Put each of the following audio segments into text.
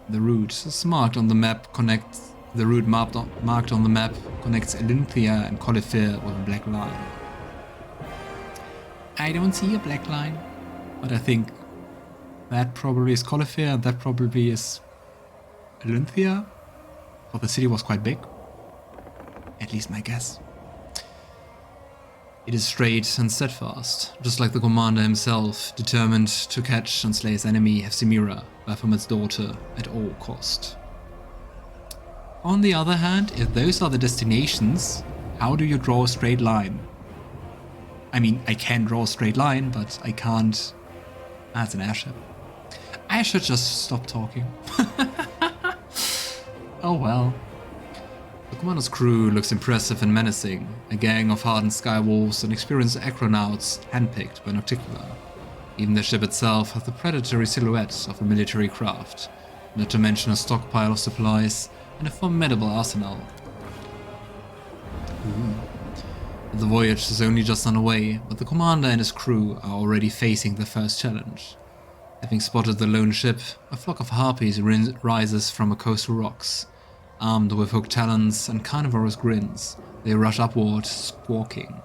The route is marked on the map connects marked on the map connects Olympia and Colyphyr with a black line. I don't see a black line, but I think that probably is Colyphyr and that probably is Olympia. But the city was quite big. At least my guess. It is straight and steadfast, just like the commander himself, determined to catch and slay his enemy Haphzamira, Baphomet's daughter, at all cost. On the other hand, if those are the destinations, how do you draw a straight line? I mean, I can draw a straight line, but I can't... Ah, it's an airship. I should just stop talking. Oh well. The commander's crew looks impressive and menacing, a gang of hardened skywolves and experienced acronauts handpicked by Nocticula. Even the ship itself has the predatory silhouette of a military craft, not to mention a stockpile of supplies and a formidable arsenal. The voyage is only just underway, but the commander and his crew are already facing the first challenge. Having spotted the lone ship, a flock of harpies rises from the coastal rocks. Armed with hooked talons and carnivorous grins, they rush upward, squawking.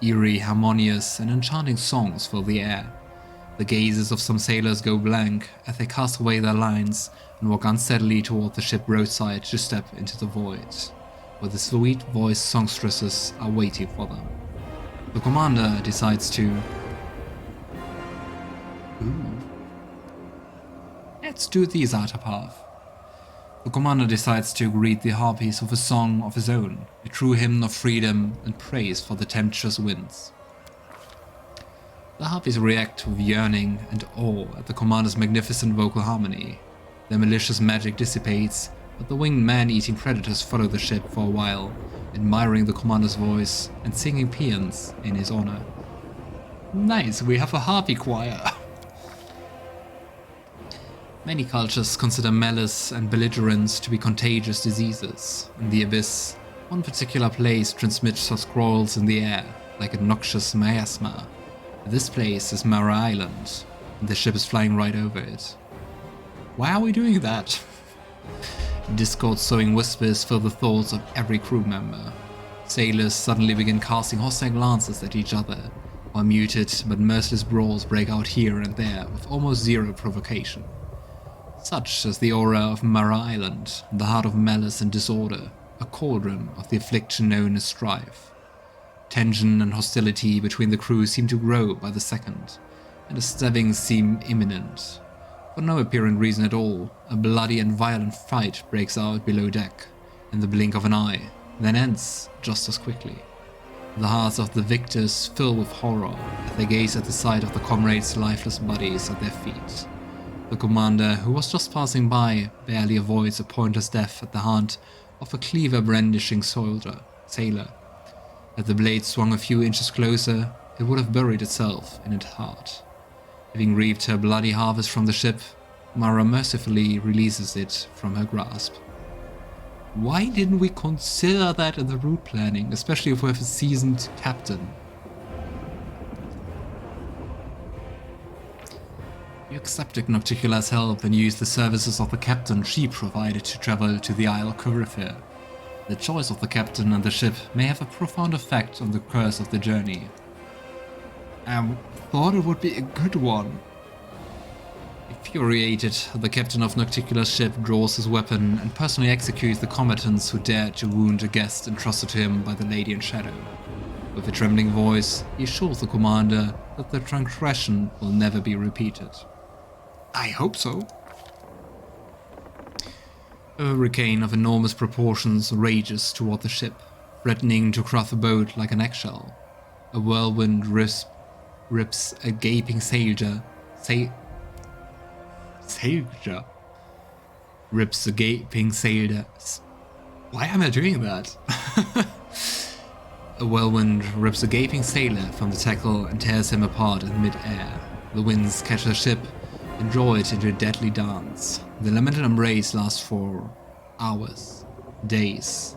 Eerie, harmonious, and enchanting songs fill the air. The gazes of some sailors go blank as they cast away their lines and walk unsteadily toward the ship roadside to step into the void, where the sweet-voiced songstresses are waiting for them. The commander decides to... Let's do the Zata path. The commander decides to greet the harpies with a song of his own, a true hymn of freedom and praise for the tempestuous winds. The harpies react with yearning and awe at the commander's magnificent vocal harmony. Their malicious magic dissipates, but the winged man-eating predators follow the ship for a while, admiring the commander's voice and singing paeans in his honor. Nice, we have a harpy choir! Many cultures consider malice and belligerence to be contagious diseases. In the Abyss, one particular place transmits her scrolls in the air, like a noxious miasma. This place is Mara Island, and the ship is flying right over it. Why are we doing that? Discord-sowing whispers fill the thoughts of every crew member. Sailors suddenly begin casting hostile glances at each other, while muted but merciless brawls break out here and there with almost zero provocation. Such is the aura of Mara Island, the heart of malice and disorder, a cauldron of the affliction known as strife. Tension and hostility between the crew seem to grow by the second, and the stabbings seem imminent. For no apparent reason at all, a bloody and violent fight breaks out below deck, in the blink of an eye, then ends just as quickly. The hearts of the victors fill with horror as they gaze at the sight of the comrades' lifeless bodies at their feet. The commander, who was just passing by, barely avoids a pointless death at the hand of a cleaver-brandishing sailor. Had the blade swung a few inches closer, it would have buried itself in its heart. Having reaped her bloody harvest from the ship, Mara mercifully releases it from her grasp. Why didn't we consider that in the route planning, especially if we have a seasoned captain? You accepted Nocticula's help and used the services of the captain she provided to travel to the Isle of Colyphyr. The choice of the captain and the ship may have a profound effect on the course of the journey. I thought it would be a good one. Infuriated, the captain of Nocticula's ship draws his weapon and personally executes the combatants who dared to wound a guest entrusted to him by the Lady in Shadow. With a trembling voice, he assures the commander that the transgression will never be repeated. I hope so. A hurricane of enormous proportions rages toward the ship, threatening to crush the boat like an eggshell. A whirlwind rips a gaping rips a gaping sailor. Why am I doing that? A whirlwind rips a gaping sailor from the tackle and tears him apart in mid-air. The winds catch the ship and draw it into a deadly dance. The lamented embrace lasts for hours, days,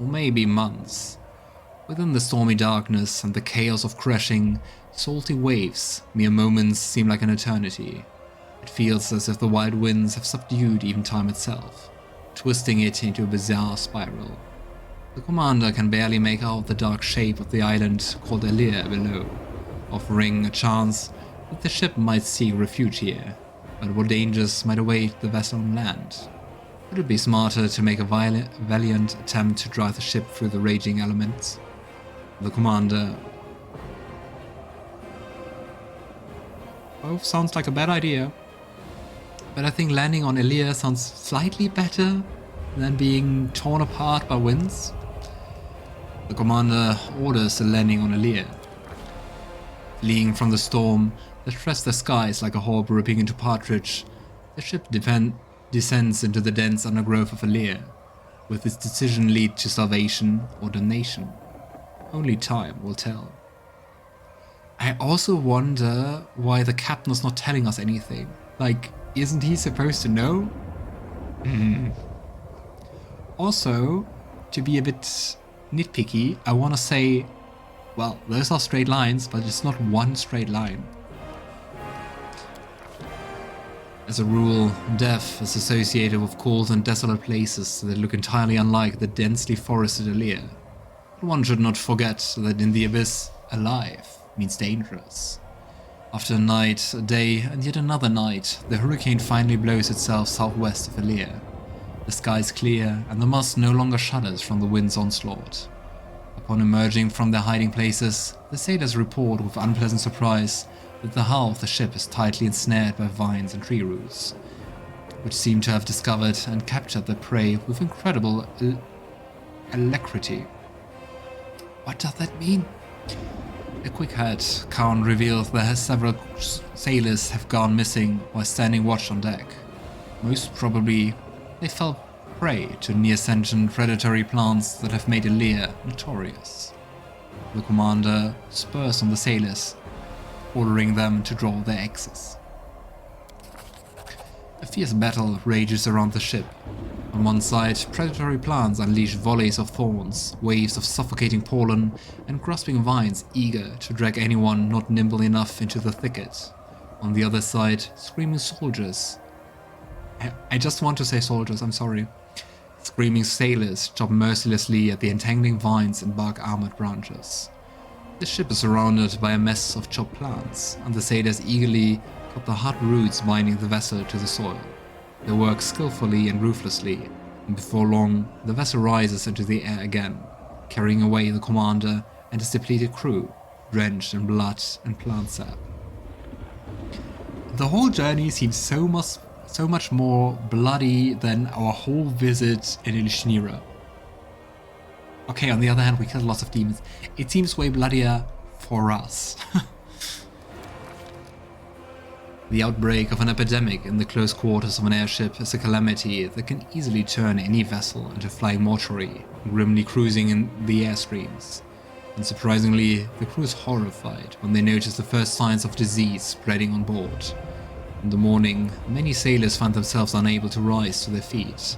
or maybe months. Within the stormy darkness and the chaos of crashing, salty waves, mere moments seem like an eternity. A It feels as if the wild winds have subdued even time itself, twisting it into a bizarre spiral. The commander can barely make out the dark shape of the island called Elir below, offering a chance that the ship might seek refuge here, but what dangers might await the vessel on land? Would it be smarter to make a valiant attempt to drive the ship through the raging elements? The commander... Both sounds like a bad idea, but I think landing on Elir sounds slightly better than being torn apart by winds. The commander orders the landing on Elir. Fleeing from the storm that threats the skies like a hawk ripping into partridge, the ship descends into the dense undergrowth of Elir. Will this decision lead to salvation or damnation? Only time will tell. I also wonder why the captain is not telling us anything. Like, isn't he supposed to know? Also, to be a bit nitpicky, I want to say, well, those are straight lines, but it's not one straight line. As a rule, death is associated with cold and desolate places that look entirely unlike the densely forested Elir. But one should not forget that in the abyss, alive means dangerous. After a night, a day, and yet another night, the hurricane finally blows itself southwest of Elir. The sky is clear, and the mast no longer shudders from the wind's onslaught. Upon emerging from their hiding places, the sailors report with unpleasant surprise that the hull of the ship is tightly ensnared by vines and tree roots, which seem to have discovered and captured their prey with incredible alacrity. What does that mean? A quick head count reveals that several sailors have gone missing while standing watch on deck. Most probably, they fell prey to near-sentient predatory plants that have made Elir notorious. The commander spurs on the sailors, ordering them to draw their axes. A fierce battle rages around the ship. On one side, predatory plants unleash volleys of thorns, waves of suffocating pollen, and grasping vines eager to drag anyone not nimble enough into the thicket. On the other side, screaming soldiers. I just want to say soldiers, I'm sorry. Screaming sailors chop mercilessly at the entangling vines and bark-armored branches. The ship is surrounded by a mess of chopped plants, and the sailors eagerly cut the hard roots binding the vessel to the soil. They work skillfully and ruthlessly, and before long, the vessel rises into the air again, carrying away the commander and his depleted crew, drenched in blood and plant sap. The whole journey seems so much more bloody than our whole visit in Alushinyrra. Okay, on the other hand, we killed lots of demons. It seems way bloodier for us. The outbreak of an epidemic in the close quarters of an airship is a calamity that can easily turn any vessel into a flying mortuary, grimly cruising in the airstreams. Unsurprisingly, the crew is horrified when they notice the first signs of disease spreading on board. In the morning, many sailors find themselves unable to rise to their feet.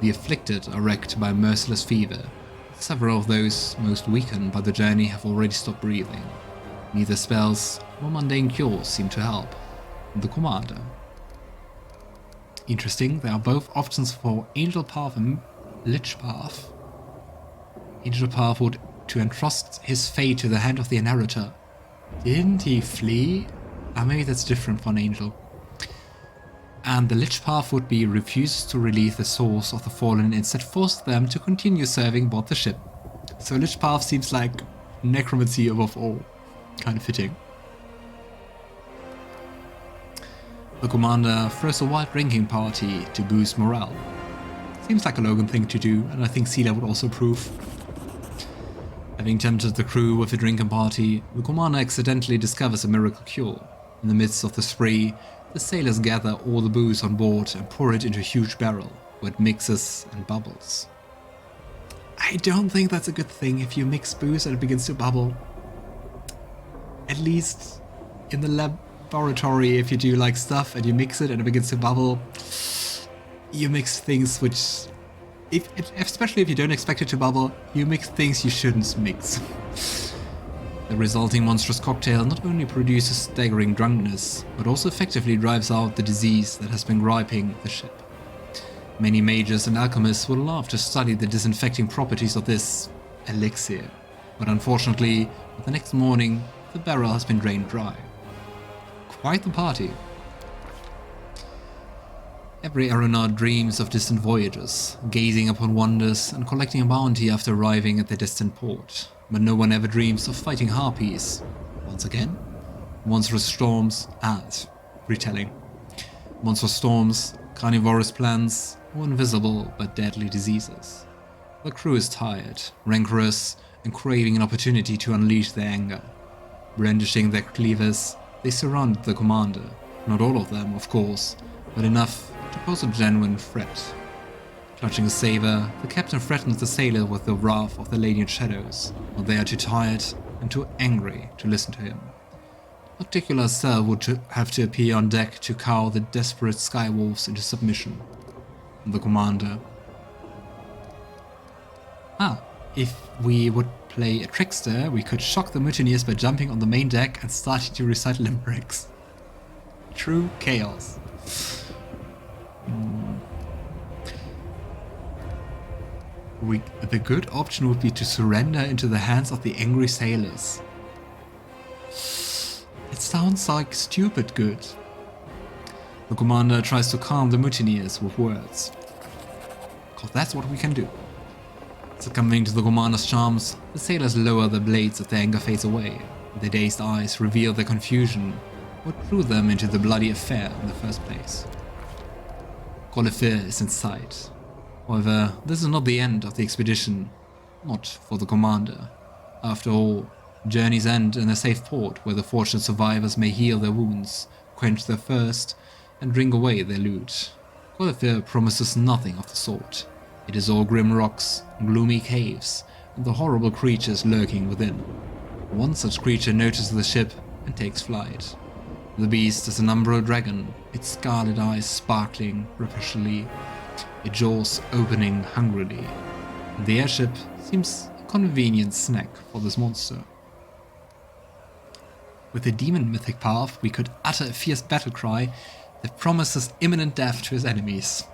The afflicted are wrecked by a merciless fever. Several of those most weakened by the journey have already stopped breathing. Neither spells nor mundane cures seem to help. The commander. Interesting, there are both options for Angel Path and Lich Path. Angel Path would to entrust his fate to the hand of the narrator. Didn't he flee? Maybe that's different for an angel. And the Lich Path would be refuses to release the souls of the fallen and instead force them to continue serving aboard the ship. So Lich Path seems like necromancy above all. Kind of fitting. The commander throws a wild drinking party to boost morale. Seems like a Logan thing to do, and I think Sila would also approve. Having tempted the crew with a drinking party, the commander accidentally discovers a miracle cure. In the midst of the spree, the sailors gather all the booze on board and pour it into a huge barrel, where it mixes and bubbles. I don't think that's a good thing if you mix booze and it begins to bubble. At least in the laboratory, if you do like stuff and you mix it and it begins to bubble, you mix things which, especially if you don't expect it to bubble, you mix things you shouldn't mix. The resulting monstrous cocktail not only produces staggering drunkenness, but also effectively drives out the disease that has been griping the ship. Many mages and alchemists would love to study the disinfecting properties of this elixir, but unfortunately, the next morning, the barrel has been drained dry. Quite the party. Every aeronaut dreams of distant voyages, gazing upon wonders and collecting a bounty after arriving at their destined port. But no one ever dreams of fighting harpies. Once again, monstrous storms and retelling. Monstrous storms, carnivorous plants, or invisible but deadly diseases. The crew is tired, rancorous, and craving an opportunity to unleash their anger. Brandishing their cleavers, they surround the commander. Not all of them, of course, but enough to pose a genuine threat. Clutching a saber, the captain threatens the sailor with the wrath of the Lady in Shadows, but they are too tired and too angry to listen to him. Nocticula herself would have to appear on deck to cow the desperate skywolves into submission. And the commander... if we would play a trickster, we could shock the mutineers by jumping on the main deck and starting to recite limericks. True chaos. The good option would be to surrender into the hands of the angry sailors. It sounds like stupid good. The commander tries to calm the mutineers with words. Cause that's what we can do. Succumbing to the commander's charms, the sailors lower their blades as their anger fades away. Their dazed eyes reveal their confusion, what drew them into the bloody affair in the first place. Colyphyr is in sight. However, this is not the end of the expedition, not for the commander. After all, journeys end in a safe port where the fortunate survivors may heal their wounds, quench their thirst, and drink away their loot. Colyphyr promises nothing of the sort. It is all grim rocks, gloomy caves, and the horrible creatures lurking within. One such creature notices the ship and takes flight. The beast is an umbral dragon, its scarlet eyes sparkling rapaciously, its jaws opening hungrily. The airship seems a convenient snack for this monster. With the demon mythic path, we could utter a fierce battle cry that promises imminent death to his enemies.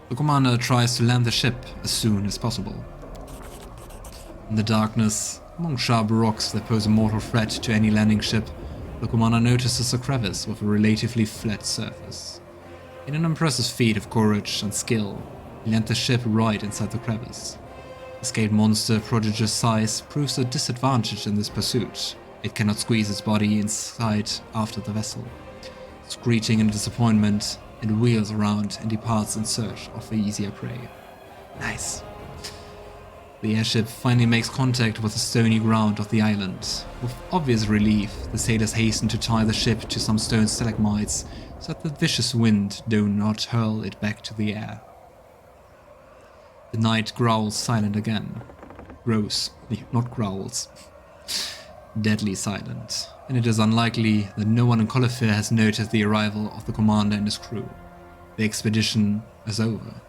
The commander tries to land the ship as soon as possible. In the darkness, among sharp rocks that pose a mortal threat to any landing ship, the commander notices a crevice with a relatively flat surface. In an impressive feat of courage and skill, he lands the ship right inside the crevice. The scaled monster of prodigious size proves a disadvantage in this pursuit. It cannot squeeze its body inside after the vessel. Screeching in disappointment, it wheels around and departs in search of the easier prey. Nice. The airship finally makes contact with the stony ground of the island. With obvious relief, the sailors hasten to tie the ship to some stone stalagmites so that the vicious wind do not hurl it back to the air. The night growls silent again. Grows, not growls. Deadly silent, and it is unlikely that no one in Colyphyr has noticed the arrival of the commander and his crew. The expedition is over.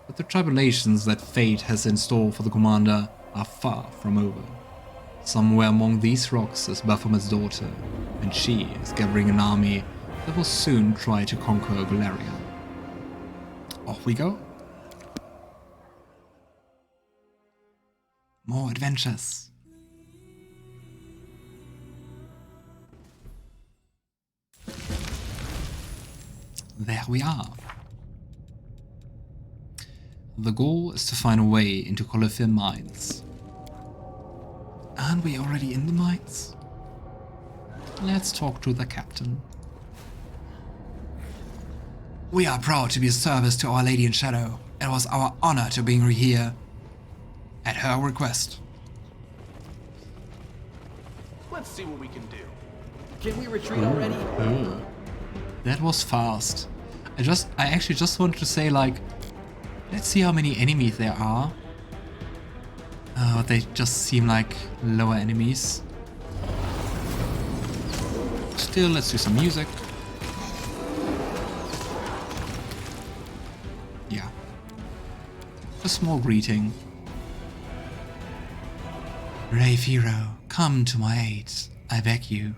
But the tribulations that fate has in store for the commander are far from over. Somewhere among these rocks is Baphomet's daughter, and she is gathering an army that will soon try to conquer Golarion. Off we go. More adventures. There we are. The goal is to find a way into Colyphyr mines. Aren't we already in the mines? Let's talk to the captain. We are proud to be of service to Our Lady in Shadow. It was our honor to bring her here at her request. Let's see what we can do. Can we retreat already? That was fast. I actually just wanted to say, like, let's see how many enemies there are. They just seem like lower enemies. Still, let's do some music. Yeah. A small greeting. Brave hero, come to my aid, I beg you.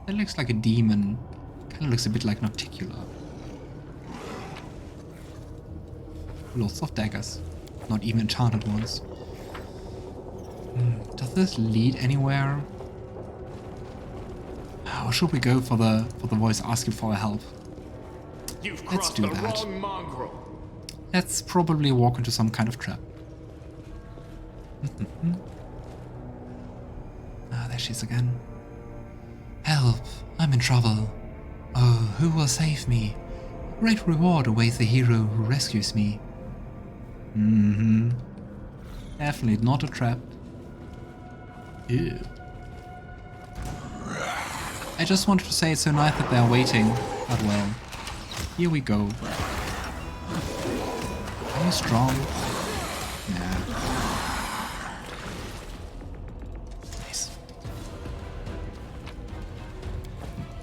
That looks like a demon. Kinda looks a bit like Nocticula. Lots of daggers. Not even enchanted ones. Does this lead anywhere? Or should we go for the voice asking for help? You've Let's crossed do the that. wrong mongrel. Let's probably walk into some kind of trap. There she is again. Help! I'm in trouble. Oh, who will save me? A great reward awaits the hero who rescues me. Definitely not a trap. Ew. I just wanted to say it's so nice that they're waiting, but well, here we go. Are you strong? Nah. Nice.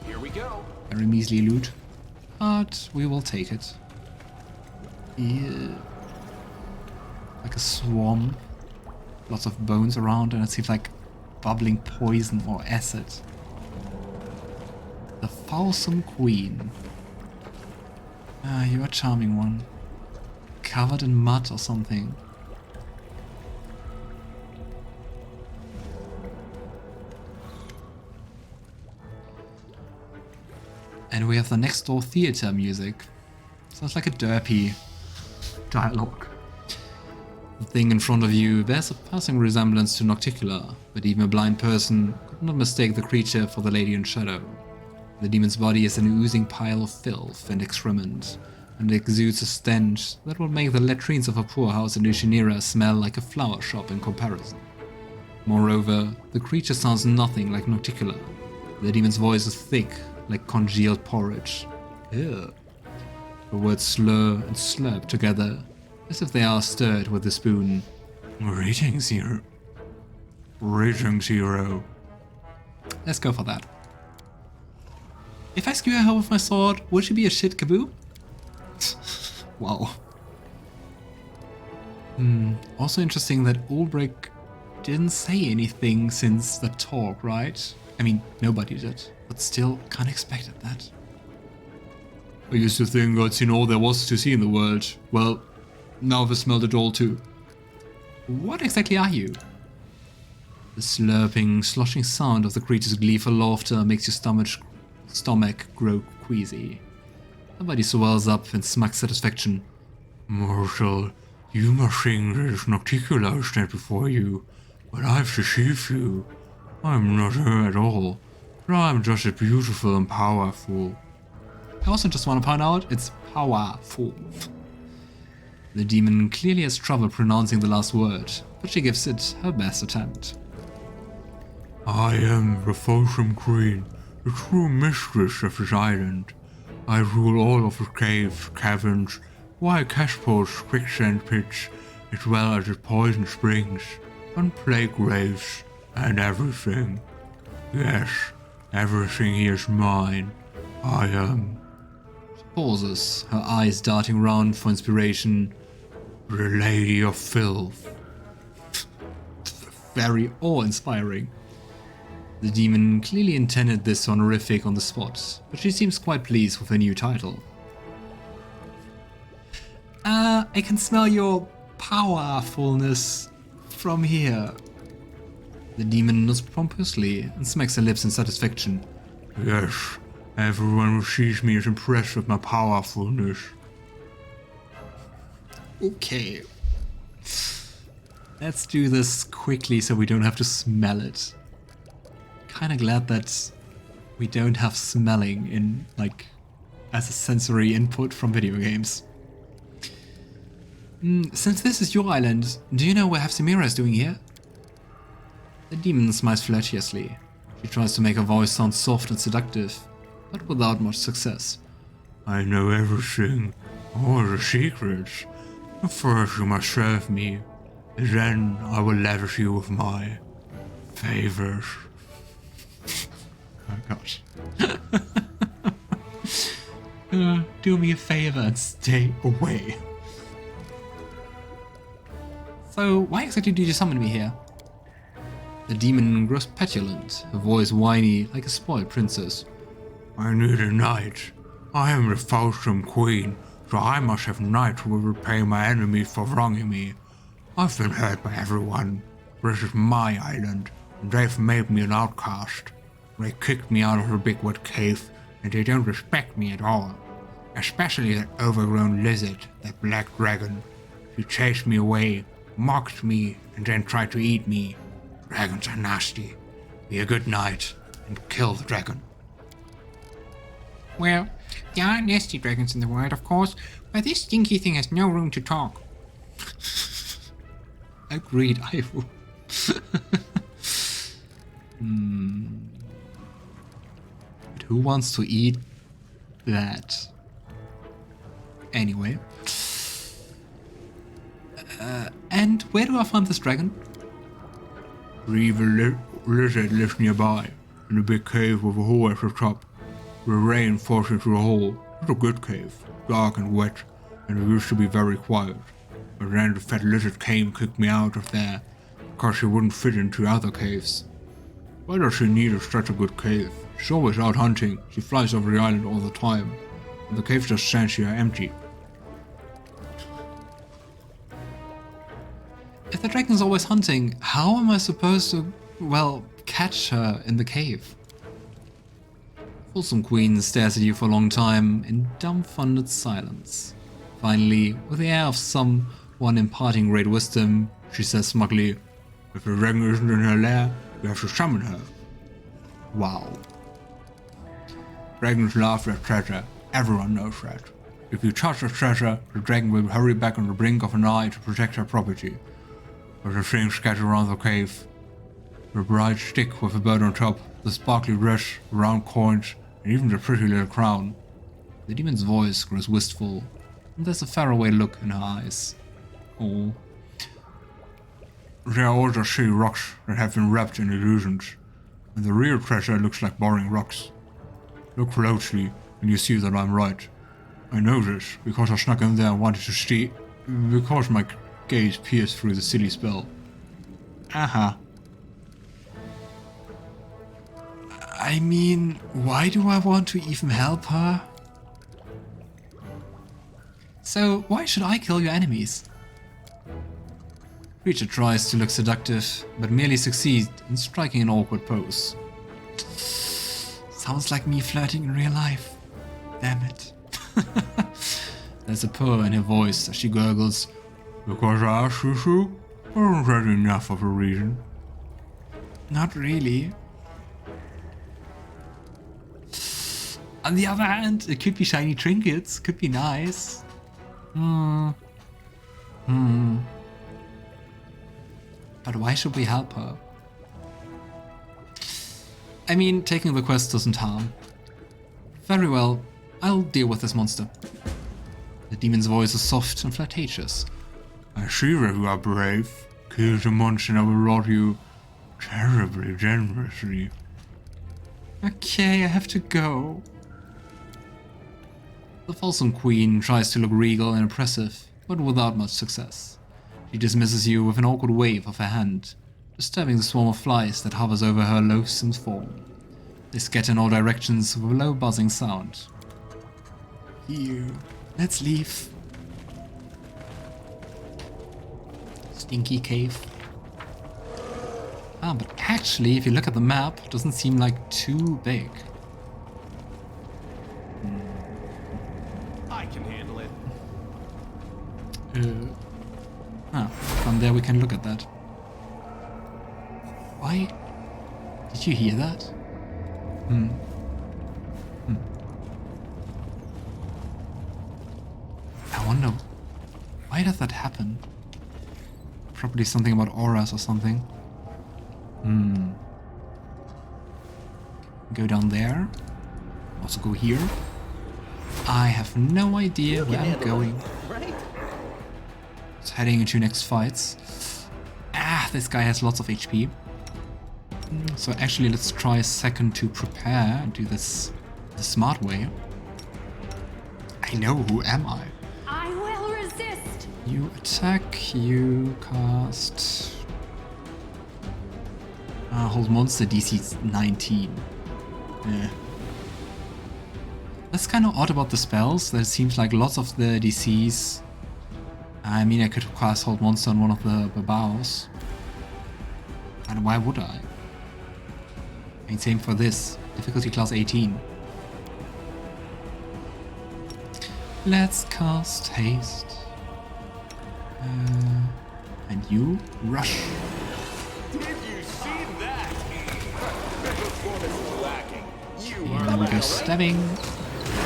Here we go. Very measly loot, but we will take it. Yeah. Like a swamp. Lots of bones around, and it seems like bubbling poison or acid. The Foulsome Queen. Ah, you're a charming one. Covered in mud or something. And we have the next door theater music. Sounds like a derpy dialogue. The thing in front of you bears a passing resemblance to Nocticula, but even a blind person could not mistake the creature for the lady in shadow. The demon's body is an oozing pile of filth and excrement, and exudes a stench that will make the latrines of a poorhouse in Alushinyrra smell like a flower shop in comparison. Moreover, the creature sounds nothing like Nocticula. The demon's voice is thick, like congealed porridge. Ew. The words slur and slurp together, as if they are stirred with a spoon. Greetings, hero. Greetings, hero. Let's go for that. If I skewer her with my sword, would she be a shit kaboo? Wow. Also interesting that Ulbrig didn't say anything since the talk, right? I mean, nobody did, but still can't expect that. I used to think I'd seen all there was to see in the world. Well, now I've smelled it all too. What exactly are you? The slurping, sloshing sound of the creature's gleeful laughter makes your stomach grow queasy. The body swells up in smug satisfaction. Mortal, you must think there's Nocticula stand before you, but I've deceived you. I'm not her at all, but I'm just as beautiful and powerful. I also just want to point out, it's powerful. The demon clearly has trouble pronouncing the last word, but she gives it her best attempt. I am the Foulsome Queen, the true mistress of this island. I rule all of the caves, caverns, wild cesspools, quicksand pits, as well as the poison springs, and plague graves, and everything. Yes, everything here is mine. I am... She pauses, her eyes darting round for inspiration. The Lady of Filth. Very awe-inspiring. The demon clearly intended this honorific on the spot, but she seems quite pleased with her new title. I can smell your powerfulness from here. The demon nods pompously and smacks her lips in satisfaction. Yes, everyone who sees me is impressed with my powerfulness. Okay. Let's do this quickly so we don't have to smell it. Kinda glad that we don't have smelling in, like, as a sensory input from video games. Since this is your island, do you know what Haphzamira is doing here? The demon smiles flirtiously. She tries to make her voice sound soft and seductive, but without much success. I know everything, all the secrets. First you must serve me, then I will lavish you with my favors. Oh gosh. Do me a favor and stay away. So, why exactly did you summon me here? The demon grows petulant, her voice whiny like a spoiled princess. I need a knight. I am the Foulsome queen, so I must have knights who will repay my enemies for wronging me. I've been hurt by everyone. This is my island, and they've made me an outcast. They kicked me out of the big wet cave, and they don't respect me at all. Especially that overgrown lizard, that black dragon. She chased me away, mocked me, and then tried to eat me. Dragons are nasty. Be a good knight, and kill the dragon. Well, there are nasty dragons in the world, of course, but this stinky thing has no room to talk. Agreed, I will. But who wants to eat that? Anyway. And where do I find this dragon? The evil lizard lives nearby, in a big cave with a hole at the top. The rain falls into the hole. It's a good cave, dark and wet, and it used to be very quiet. But then the fat lizard came and kicked me out of there, because she wouldn't fit into other caves. Why does she need such a good cave? She's always out hunting, she flies over the island all the time, and the cave just stands here empty. If the dragon's always hunting, how am I supposed to, well, catch her in the cave? Foulsome Queen stares at you for a long time in dumbfounded silence. Finally, with the air of someone imparting great wisdom, she says smugly, if the dragon isn't in her lair, we have to summon her. Wow. Dragons love their treasure, everyone knows that. If you touch the treasure, the dragon will hurry back on the brink of an eye to protect her property. But the things scattered around the cave, the bright stick with a bird on top, the sparkly dress, round coins, and even the pretty little crown. The demon's voice grows wistful, and there's a faraway look in her eyes. Oh. They are all just silly rocks that have been wrapped in illusions, and the real treasure looks like boring rocks. Look closely, and you see that I'm right. I know this, because I snuck in there and wanted to see, because my gaze pierced through the silly spell. Aha. I mean, why do I want to even help her? So, why should I kill your enemies? Creature tries to look seductive, but merely succeeds in striking an awkward pose. Sounds like me flirting in real life. Damn it. There's a purr in her voice as she gurgles, because I asked you to? Wasn't that enough of a reason? Not really. On the other hand, it could be shiny trinkets, could be nice. But why should we help her? I mean, taking the quest doesn't harm. Very well, I'll deal with this monster. The demon's voice is soft and flirtatious. I see that you are brave. Kill the monster and I will reward you terribly generously. Okay, I have to go. The Foulsome Queen tries to look regal and impressive, but without much success. She dismisses you with an awkward wave of her hand, disturbing the swarm of flies that hovers over her loathsome form. They scatter in all directions with a low buzzing sound. Here, let's leave. Stinky cave. Ah, but actually, if you look at the map, it doesn't seem like too big. I can handle it. From there we can look at that. Why? Did you hear that? I wonder, why does that happen? Probably something about auras or something. Go down there. Also go here. I have no idea where I'm going. Right? It's heading into next fights. Ah, this guy has lots of HP. So actually let's try a second to prepare and do this the smart way. I know, who am I? I will resist. You attack, you cast... hold monster DC 19. Yeah. That's kind of odd about the spells, that it seems like lots of the DCs... I mean, I could cast hold monster on one of the Barbaros. And why would I? And same for this, difficulty class 18. Let's cast haste. And you rush. Did you see that? Performance is lacking. You are And we go stabbing,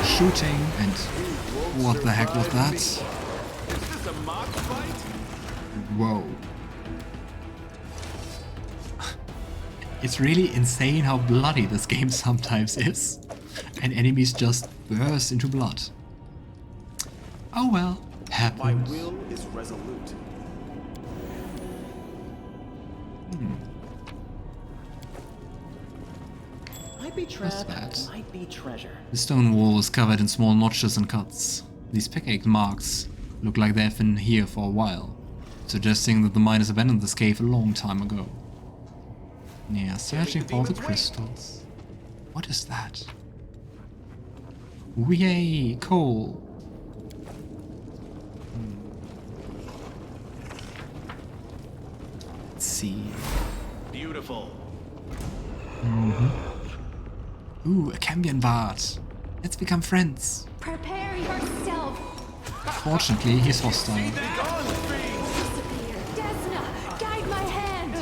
shooting, and what the heck was that? Is this a mock fight? Whoa. It's really insane how bloody this game sometimes is. And enemies just burst into blood. Oh well, happens. My will is resolute. Might be trap, that? might be treasure. The stone wall is covered in small notches and cuts. These pickaxe marks look like they've been here for a while, suggesting that the miners abandoned this cave a long time ago. Yeah, searching for the crystals. What is that? Yay, coal! Let's see. Beautiful. Ooh, a Cambion Bard. Let's become friends. Prepare yourself. Fortunately, he's hostile. Disappear. Desna, guide my hand.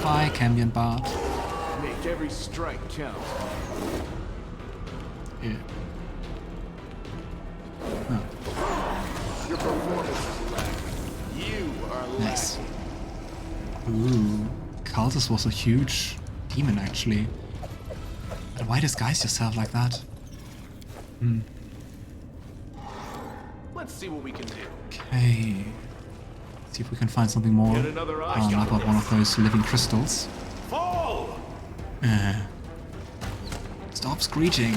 Bye, Cambion Bard. Make every strike count. Yeah. Your performance is lacking. You are lacking. Nice. Ooh, Cultus was a huge demon actually. But why disguise yourself like that? Let's see what we can do. Okay. See if we can find something more. Get another eye Oh, shot I got on one this. of those living crystals. Fall! Stop screeching.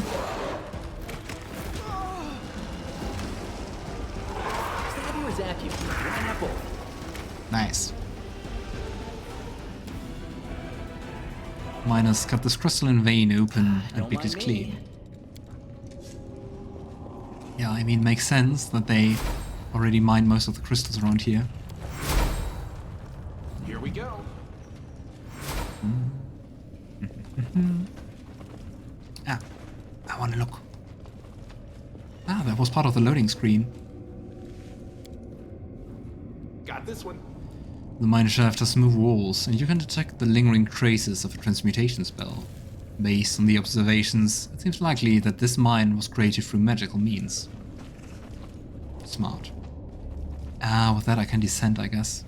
Stab you or zap you? Why not both? Nice. Miners cut this crystalline vein open and Don't picked it mind clean. me. Yeah, I mean, makes sense that they already mined most of the crystals around here. Here we go. Ah, I want to look. Ah, that was part of the loading screen. Got this one. The mine shaft has smooth walls, and you can detect the lingering traces of a transmutation spell. Based on the observations, it seems likely that this mine was created through magical means. Smart. Ah, with that I can descend, I guess.